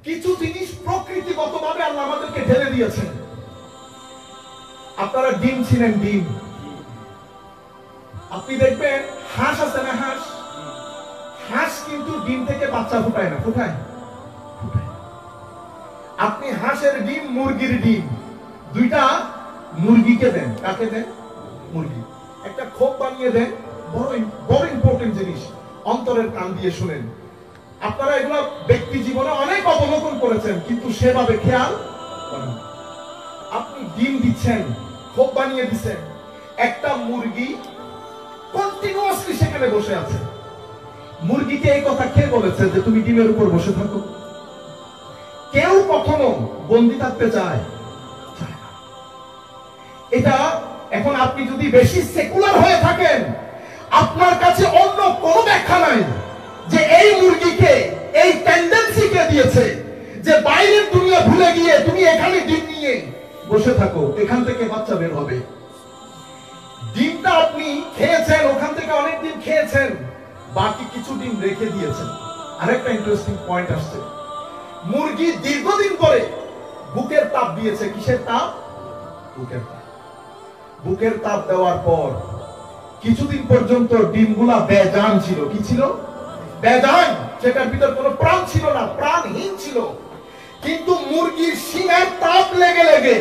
কিছু জিনিস প্রকৃতিগতভাবে আল্লাহ আমাদেরকে ঢেলে দিয়েছেন। আপনারা ডিম ছিলেন, ডিম আপনি দেখবেন হাঁস আছে না, হাঁস হাঁস কিন্তু ডিম থেকে বাচ্চা ফুটায় না, ফুটায়? আপনি হাঁসের ডিম, মুরগির ডিম, দুইটা মুরগিকে দেন। কাকে দেন? মুরগি। একটা খোপ বানিয়ে দেন। বড় ইম্পর্টেন্ট জিনিস, অন্তরের কান দিয়ে শুনেন। আপনারা এগুলো ব্যক্তি জীবনে অনেক অবলোকন করেছেন, কিন্তু সেভাবে খেয়াল করেন। আপনি ডিম দিচ্ছেন, খোপ বানিয়ে দিচ্ছেন, একটা মুরগি কন্টিনিউয়াসলি সেখানে বসে আছে। মুরগিকে এই কথা কে বলেছে যে তুমি ডিমের উপর বসে থাকো? কেউ কখনো বন্দি থাকতে চায়? এটা এখন আপনি যদি বেশি সেকুলার হয়ে থাকেন, আপনার কাছে অন্য কোনো ব্যাখ্যা নাই যে এই মুরগিকে এই টেন্ডেন্সিকে দিয়েছে যে বাইরের দুনিয়া ভুলে গিয়ে তুমি এখানে ডিম নিয়ে বসে থাকো, এখান থেকে বাচ্চা বের হবে। ডিমটা আপনি খেয়েছেন, ওখান থেকে অনেক ডিম খেয়েছেন, বাকি কিছু ডিম রেখে দিয়েছেন। আরেকটা ইন্টারেস্টিং পয়েন্ট আসছে, মুরগি দীর্ঘদিন পরে বুকের তাপ দিয়েছে। কিসের তাপ? বুকের তাপ। বুকের তাপ দেওয়ার পর কিছুদিন পর্যন্ত ডিমগুলা বেজান ছিল। কি ছিল? বেজান। সেটার ভিতর কোনো প্রাণ ছিল না, প্রাণহীন ছিল। কিন্তু মুরগির শিঙের তাপ লেগে লেগে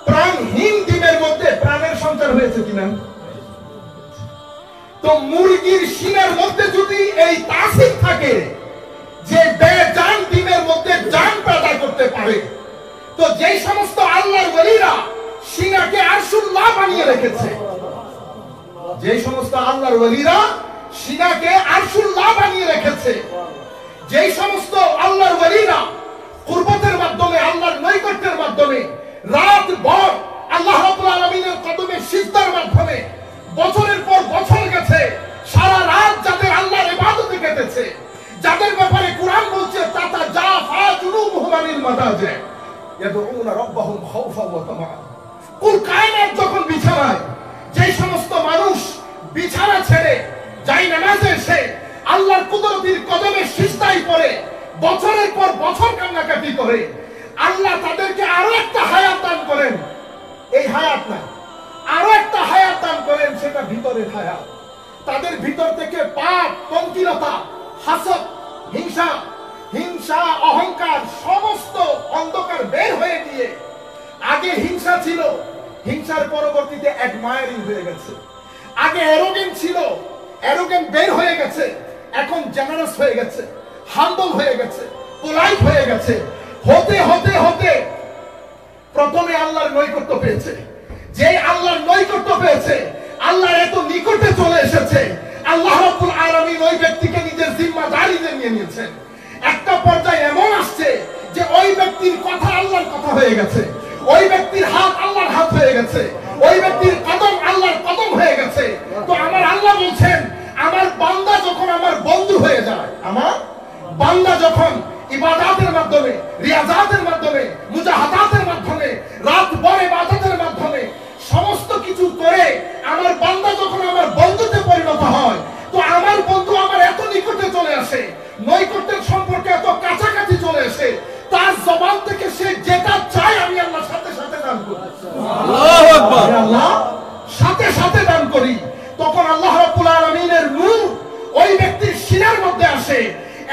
প্রাণহীন ডিমের মধ্যে প্রাণের সঞ্চার হয়েছে কিনা? তো মুরগির শিঙের মধ্যে যদি এই তাসির থাকে যে বেজান ডিমের মধ্যে জান পেদা করতে পারে, তো যেই সমস্ত আল্লাহর ওলিরা শিঙাকে আরশুল্লাহ বানিয়ে রেখেছে, যেই সমস্ত আল্লাহর ওলিরা শিঙাকে আরশুল্লাহ বানিয়ে রেখেছে, যেই সমস্ত আল্লাহর ওলিরা কুরবতের মাধ্যমে, আল্লাহর নৈকট্যের মাধ্যমে রাত ভর আল্লাহ রাব্বুল আলামিনের কদমে সিজদার মাধ্যমে বছরের পর বছর গেছে, সারা রাত যাদের আল্লাহর ইবাদতে কেটেছে, যাদের ব্যাপারে কুরআন বলছে তাতা জাফা জুনুবুহুম আনিল মাদাজি ইয়াদউনা রাব্বাহুম খাউফা ওয়া তামাআ। কুল কায়নাত যখন বিছানায়, যে সমস্ত মানুষ বিছানা ছেড়ে যাই নামাজে এসে আল্লাহর কুদরতির কদমে সিজদায় পড়ে বছরের পর বছর কান্নাকাটি করে, আল্লাহ তাদেরকে আরো একটা হায়াত দান করেন। এই হায়াত না, আরো একটা হায়াত দান করেন, সেটা ভিতরের হায়াত। তাদের ভিতর থেকে পাপ, পঙ্কিলতা, হাসদ, হিংসা, অহংকার, সমস্ত অন্ধকার বের হয়ে গিয়ে, আগে হিংসা ছিল, হিংসার পরবর্তীতে অ্যাডমায়ারিং হয়ে গেছে। আগে অ্যারোগেন্ট ছিল, অ্যারোগেন্ট বের হয়ে গেছে, এখন জেনারাস হয়ে গেছে, হাম্বল হয়ে গেছে, পোলাইট হয়ে গেছে। হতে হতে হতে প্রথমে আল্লাহর নৈকট্য পেয়েছে। যে আল্লাহর নৈকট্য পেয়েছে, আল্লাহর এত নিকটে চলে এসেছে, আল্লাহ রাব্বুল আলামিন ওই ব্যক্তিকে নিজের জিম্মাদারিতে নিয়ে নিয়েছেন। একটা পর্যায়ে এমন আসছে যে ওই ব্যক্তির কথা আল্লাহর কথা হয়ে গেছে, ওই ব্যক্তির হাত আল্লাহর হাত হয়ে গেছে, ওই ব্যক্তির কদম আল্লাহর কদম হয়ে গেছে। তো আমার আল্লাহ বলছেন, আমার বান্দা যখন আমার বন্ধু হয়ে যায়, আমার বান্দা যখন ইবাদতের মাধ্যমে, রিয়াজাতের মাধ্যমে, মুজাহাদাতের মাধ্যমে, রাত ভর ইবাদতের মাধ্যমে সমস্ত কিছু করে আমার বান্দা যখন আমার বন্ধুতে পরিণত হয়, তো আমার বন্ধু আমার এত নিকটে চলে আসে, নৈকট্যের সম্পর্কে এত কাছাকাছি চলে আসে, তার জবান থেকে সে যেটা চায় আমি আল্লাহ সাথে সাথে দান করি। আল্লাহু আকবার। আল্লাহ সাথে সাথে দান করি। তখন আল্লাহ রাব্বুল আলামিনের নূর ওই ব্যক্তির সিনার মধ্যে আসে।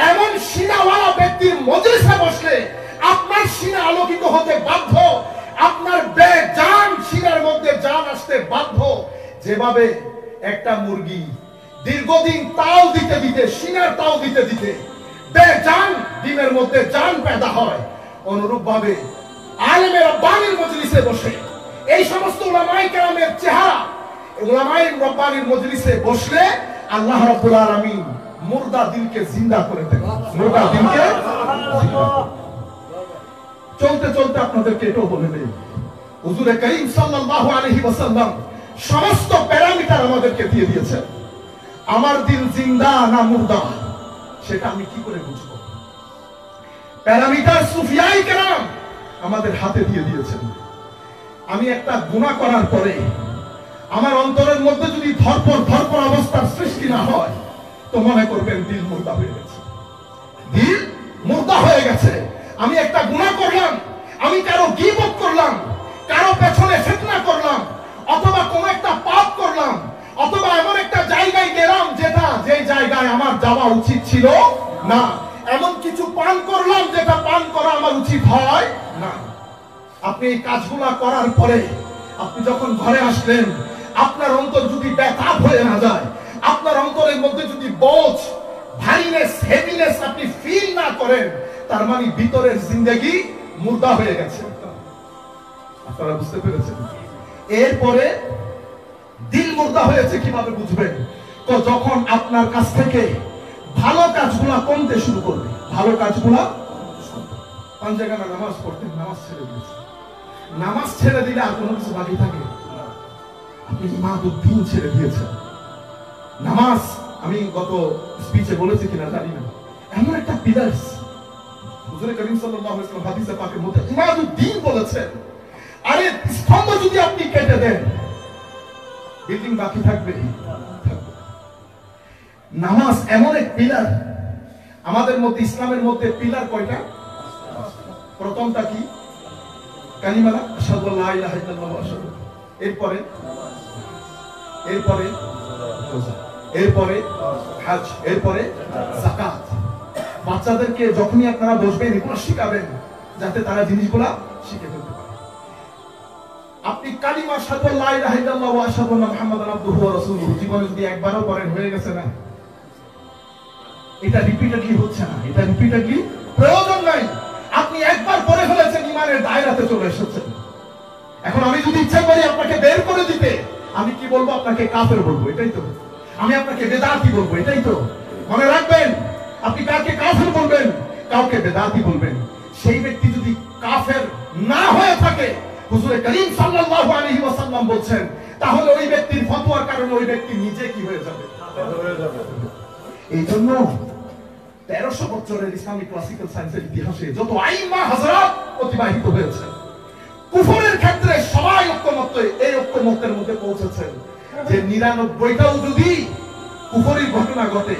এমন সিনাওয়ালা ব্যক্তির মজলিসে বসলে আপনার সিনা আলোকিত হতে বাধ্য, আপনার বেজান সিনার মধ্যে জান আসতে বাধ্য। যেভাবে একটা মুরগি দীর্ঘদিন তাও দিতে দিতে, সিনার তাও দিতে দিতে বেজান ডিমের মধ্যে জান পেদা হয়, অনুরূপ ভাবে আলেমে রব্বানির মজলিসে বসে এই সমস্ত উলামায়ে কেরামের চেহারা, উলামায়ে রব্বানির মজলিসে বসলে আল্লাহ রাব্বুল আলামিন মুর্দা দিলকে জিন্দা করে দেন। মুর্দা দিলকে চলতে চলতে আপনাদেরকে এটাও বলে দেই, হুজুর করিম সাল্লাল্লাহু আলাইহি ওয়াসাল্লাম সমস্ত প্যারামিটার আমাদেরকে দিয়ে দিয়েছেন। আমার দিল জিন্দা না মুর্দা, সেটা আমি কি করে বুঝবো? প্যারামিটার সুফিয়ায়ে কেরাম আমাদের হাতে দিয়ে দিয়েছেন। আমি একটা গুনাহ করার পরে আমার অন্তরের মধ্যে যদি ধরপর অবস্থার সৃষ্টি না হয়, তো মনে করবেন দিল মুর্দা হয়ে গেছে, দিল মুর্দা হয়ে আমি একটা গুনাহ করলাম, আমি কারো গীবত করলাম, কারো পেছনে ফিতনা করলাম, অথবা কোন একটা পাপ করলাম, অথবা এমন একটা জায়গায় গেলাম যেই জায়গায় আমার যাওয়া উচিত ছিল না, এমন কিছু পান করলাম যেটা পান করা আমার উচিত হয় না। আপনি এই কাজগুলা করার পরে আপনি যখন ঘরে আসলেন, আপনার অন্তর যদি ব্যথা হয়ে না যায়, আপনার অন্তরের মধ্যে যদি বোঝ, ভারীনেস, হেভিনেস আপনি ফিল না করেন, তার মানে ভিতরের জিন্দেগি মুর্দা হয়ে গেছে। আপনারা বুঝতে পেরেছেন? এরপরে দিল মুর্দা হয়েছে কিভাবে বুঝবেন? তো যখন আপনার কাছ থেকে ভালো কাজগুলা কমতে শুরু করবে, ভালো কাজগুলা, পাঞ্জাগানা নামাজ পড়তেন, নামাজ ছেড়ে দিয়েছে, নামাজ ছেড়ে দিলে আর কোনো কিছু বাকি থাকে? আপনি ইমাদুদ্দিন ছেড়ে দিয়েছেন। নামাজ, আমি গত স্পিচে বলেছি কিনা জানি না, এমন একটা পিলার হুজুর করিম সাল্লাল্লাহু আলাইহি ওয়াসাল্লাম হাদিসে পাকের মধ্যে ইমাদুদ্দিন বলেছেন। আরে স্তম্ভ যদি আপনি কেটে দেন, বিল্ডিং বাকি থাকবে? নামাজ এমন এক পিলার। আমাদের মধ্যে, ইসলামের মধ্যে পিলার কয়টা? প্রথমটা কি? কালিমা, আশহাদু আল্লা ইলাহা ইল্লাল্লাহ ওয়া আশহাদু। এরপরে রোজা, এরপরে হজ, এরপরে যাকাত। বাচ্চাদেরকে যখনই আপনারা বসবেন এগুলো শিখাবেন যাতে তারা জিনিসগুলা শিখে ফেলতে পারে। আপনি কালিমা আশহাদু আল্লা ইলাহা ইল্লাল্লাহ ওয়া আশহাদু আন্না মুহাম্মাদান আবদুহু ওয়া রাসূলুহু জীবনে যদি একবারও পড়েন হয়ে গেছে না? এটা রিপিটেডলি হচ্ছে না, এটা রিপিটেডলি প্রয়োজন নাই। আপনি একবার পড়ে ফেলেছেন, ঈমানের দায়রাতে চলে এসেছেন। এখন আমি যদি ইচ্ছা করি আপনাকে বের করে দিতে, আমি কি বলবো? আপনাকে কাফের বলবো, এটাই তো। আমি আপনাকে বেদাতি বলবো, এটাই তো। মনে রাখবেন, আপনি কাকে কাফের বলবেন? কাউকে বেদাতি বলবেন। সেই ব্যক্তি যদি কাফের না হয়ে থাকে, হুজুর করিম সাল্লাল্লাহু আলাইহি ওয়াসাল্লাম বলছেন, তাহলে ওই ব্যক্তির ফতোয়ার কারণে ওই ব্যক্তি নিজে কি হয়ে যাবে? এই জন্য 1300 বছরের ইসলামিক ক্লাসিক্যাল সায়েন্সের ইতিহাসে যত আইম্মা হযরত অতিবাহিত হয়েছে, কুফরের ক্ষেত্রে সবাই এই ঐক্যমত্যের মধ্যে পৌঁছেছেন যে 99টাও যদি কুফরির ঘটনা ঘটে,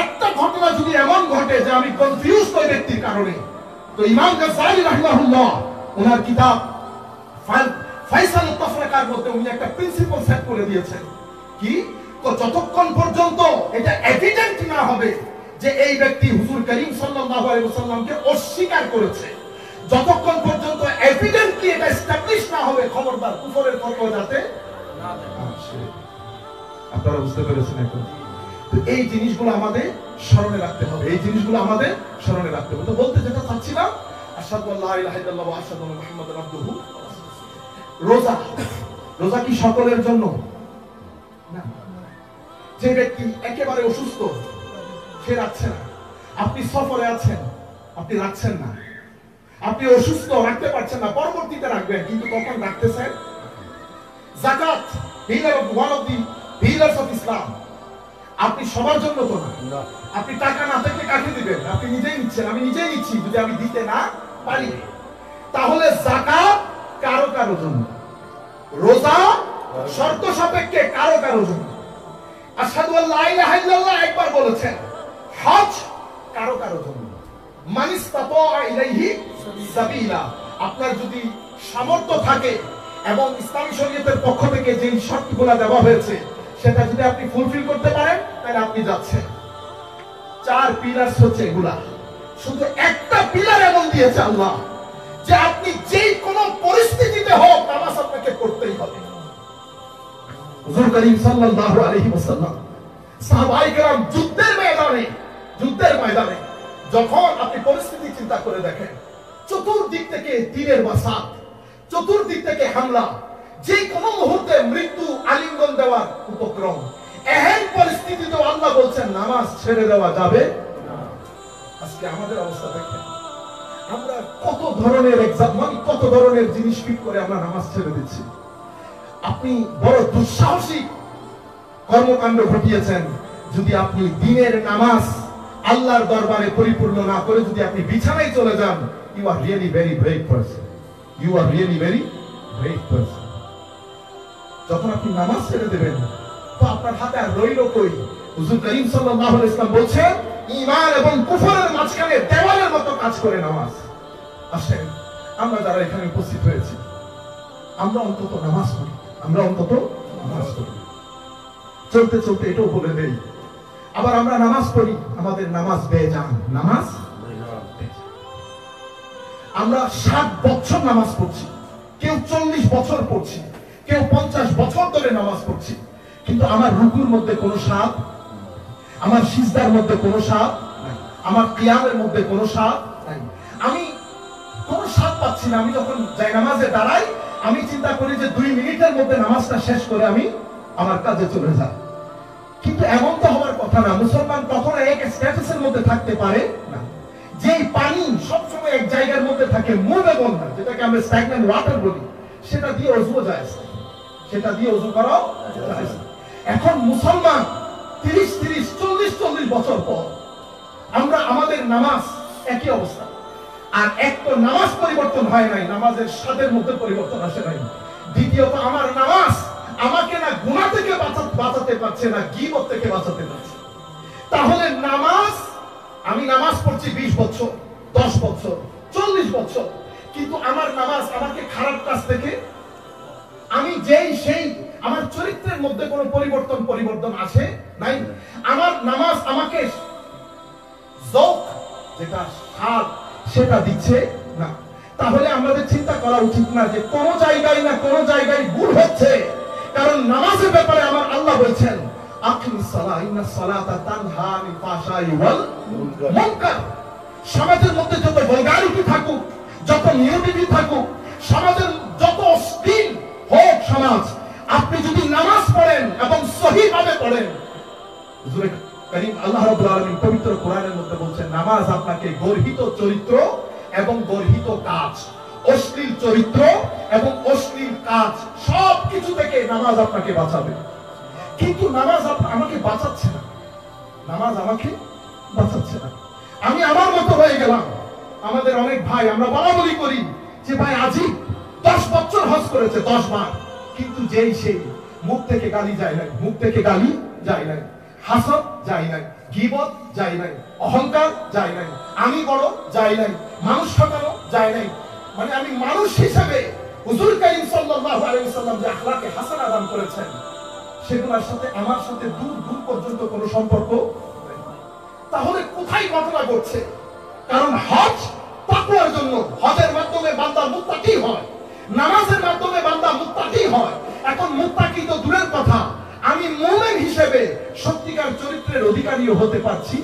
একটা ঘটনা যদি এমন ঘটে যে আমি কনফিউজ ওই ব্যক্তির কারণে, তো ইমাম গাজ্জালি রাহিমাহুল্লাহ ওনার কিতাব ফায়সালুত তাফরিকার মধ্যে উনি একটা প্রিন্সিপাল সেট করে দিয়েছেন। কি? তো যতক্ষণ পর্যন্ত এটা এভিডেন্ট না হবে যে এই ব্যক্তি হুজুর করিম সাল্লাল্লাহু আলাইহি ওয়াসাল্লামকে অস্বীকার করেছে, যতক্ষণ পর্যন্ত এভিডেন্টলি এটা এস্টাবলিশ না হবে, খবরদার কুফরের ফতোয়া যাতে না আসে। আপনারা বুঝতে পেরেছেন এখন? তো এই জিনিসগুলো আমাদের স্মরণে রাখতে হবে, এই জিনিসগুলো আমাদের স্মরণে রাখতে হবে। তো বলতে যেটা চাচ্ছিলাম, আশহাদু আল্লা ইলাহা ইল্লাল্লাহ ওয়া আশহাদু আন্না মুহাম্মাদান আবদুহু। রোজা, রোজা কি সকলের জন্য না? যে ব্যক্তি একেবারে অসুস্থ, সে রাখছে না। আপনি সফরে আছেন, আপনি রাখছেন না। আপনি অসুস্থ, রাখতে পারছেন না, পরবর্তীতে রাখবেন, কিন্তু কখন রাখতেছেন? যাকাত, one of the pillars of Islam. আপনি সবার জন্য তো না। আপনি টাকা না থাকলে কাকে দিবেন? আপনি নিজেই নিচ্ছেন, আমি নিজেই নিচ্ছি যদি আমি দিতে না পারি। তাহলে যাকাত কারো কারো জন্য, রোজা শর্ত সাপেক্ষে কারো কারো জন্য। আশহাদু আল্লা ইলাহা ইল্লাল্লাহ একবার বলেছেন, হজ কারো কারো জন্য। মানিস্তাতা ইলাইহি সাবিলা, আপনার যদি সামর্থ্য থাকে এবং ইসলামী শরীয়তের পক্ষ থেকে যে শর্তগুলো দেওয়া হয়েছে সেটা যদি আপনি ফুলফিল করতে পারেন তাহলে আপনি যাচ্ছেন। 4 পিলারস হচ্ছে এগুলা। শুধু একটা পিলার এমন দিয়েছে আল্লাহ যে আপনি যেই কোনো পরিস্থিতিতে হোক নামাজ আপনাকে পড়তেই হবে। হুজুর করিম সাল্লাল্লাহু আলাইহি ওয়াসাল্লাম, সাহাবায়ে কেরাম যুদ্ধের ময়দানে যখন আপনি পরিস্থিতি চিন্তা করে দেখেন, চতুর্দিক থেকে তীরের বাসাত, চতুর্দিক থেকে হামলা, যে কোনো মুহূর্তে মৃত্যু আলিঙ্গন দেওয়ার উপক্রম, এহেন পরিস্থিতিতে আল্লাহ বলছেন নামাজ ছেড়ে দেওয়া যাবে না। আজকে আমাদের অবস্থা দেখেন, আমরা কত ধরনের কত ধরনের জিনিস ফিট করে আমরা নামাজ ছেড়ে দিচ্ছি। আপনি বড় দুঃসাহসিক কর্মকাণ্ড ঘটিয়েছেন যদি আপনি দিনের নামাজ আল্লাহর দরবারে পরিপূর্ণ না করে যদি আপনি বিছানায় চলে যান। You are really very brave person, you are really very brave person. যখন আপনি নামাজ ছেড়ে দেবেন তো আপনার হাতে আর রইল কই? হুজুর করিম সাল্লাল্লাহু আলাইহি ওয়াসাল্লাম বলছেন, ঈমান এবং কুফরের মাঝখানে দেওয়ালের মতো কাজ করে নামাজ। আসেন আমরা যারা এখানে উপস্থিত হয়েছি আমরা অন্তত নামাজ পড়ি, আমরা অন্তত নামাজ পড়ি। চলতে চলতে এটাও বলে দেই, আবার আমরা নামাজ পড়ি, আমাদের নামাজ বেজান, নামাজ আমরা 60 বছর নামাজ পড়ছি, কেউ 40 বছর পড়ছি, কেউ 50 বছর ধরে নামাজ পড়ছি, কিন্তু আমার রুকুর মধ্যে কোনো স্বাদ, আমার সিজদার মধ্যে কোনো স্বাদ নাই, আমার কিয়ামের মধ্যে কোনো স্বাদ নাই, আমি কোনো স্বাদ পাচ্ছি না। আমি যখন যাই নামাজে দাঁড়াই, আমি চিন্তা করি যে 2 মিনিটের মধ্যে নামাজটা শেষ করে আমি আমার কাজে চলে যাই। কিন্তু এমন তো হওয়ার কথা না। মুসলমান কখনো এক স্ট্যাটাসের মধ্যে থাকতে পারে না। যেই পানি সবসময় এক জায়গার মধ্যে থাকে, মুভেবল না, যেটাকে আমরা স্ট্যাগন্যান্ট ওয়াটার বলি, সেটা দিয়ে ওযু যায়, সেটা দিয়ে ওযু করা যায়। এখন মুসলমান 30 40 বছর পর আমরা আমাদের নামাজ একই অবস্থা। আর এক তো নামাজ পরিবর্তন হয় নাই, নামাজের স্বাদের মধ্যে পরিবর্তন আসে নাই। দ্বিতীয়ত আমার নামাজ আমাকে না গুনাহ থেকে বাঁচাতে পারছে না, গীবত থেকে বাঁচাতে পারছে। তাহলে নামাজ, আমি নামাজ পড়ছি 20 বছর, 10 বছর, 40 বছর, কিন্তু আমার নামাজ আমাকে খারাপ কাজ থেকে, আমি যেই সেই, আমার চরিত্রের মধ্যে কোনো পরিবর্তন আছে নাই। আমার নামাজ আমাকে যৌক, যেটা স্বাদ, সেটা দিচ্ছে না। তাহলে আমাদের চিন্তা করা উচিত না যে কোন জায়গায় না কোন জায়গায় ভুল হচ্ছে, কারণ নামাজের ব্যাপারে আমার আল্লাহ বলছেন আকিমিস সালাহ ইন্নাস সালাতা তানহা আনিল ফাহশাই ওয়াল মুনকার। সমাজের মধ্যে যত ভলগারিটি থাকুক, যত নিউডিটি থাকুক, সমাজের যত অশ্লীল হোক সমাজ, আপনি যদি নামাজ পড়েন এবং সহিভাবে পড়েন, হুজুর কারীম আল্লাহ রাব্বুল আলামিন পবিত্র কোরআনের মধ্যে বলছেন নামাজ আপনাকে গর্হিত চরিত্র এবং গর্হিত কাজ, অশ্লীল চরিত্র এবং অশ্লীল কাজ, সব কিছু থেকে নামাজ আপনাকে বাঁচাবে। কিন্তু নামাজ আমাকে বাঁচাচ্ছে না, নামাজ আমাকে বাঁচাচ্ছে না। আমি আমার মতো হয়ে গেলাম। আমাদের অনেক ভাই, আমরা বলাবলি করি যে ভাই আজি 10 বছর হজ করেছে, 10 বার, কিন্তু যেই সেই, মুখ থেকে গালি যায় নাই, মুখ থেকে গালি যায় নাই, হাসদ যায় নাই, গীবত যায় নাই, অহংকার যায় নাই, আমি বড় যায় নাই, মানুষ ঠকানো যায় নাই। মানে আমি মানুষ হিসেবে হুজুর কারীম সাল্লাল্লাহু আলাইহি ওয়াসাল্লাম যে আখলাকে হাসানা দান করেছেন, সেগুলোর সাথে আমার সাথে দূর পর্যন্ত কোনো সম্পর্ক নেই। তাহলে কোথায় ঘটনা ঘটছে? কারণ হজ তাকওয়ার জন্য, হজের মাধ্যমে বান্দা মুত্তাকি হয়, নামাজের মাধ্যমে বান্দা মুত্তাকি হয়। এখন মুত্তাকি তো দূরের কথা, আমি মুমিন হিসেবে সত্যিকার চরিত্রের অধিকারীও হতে পারছি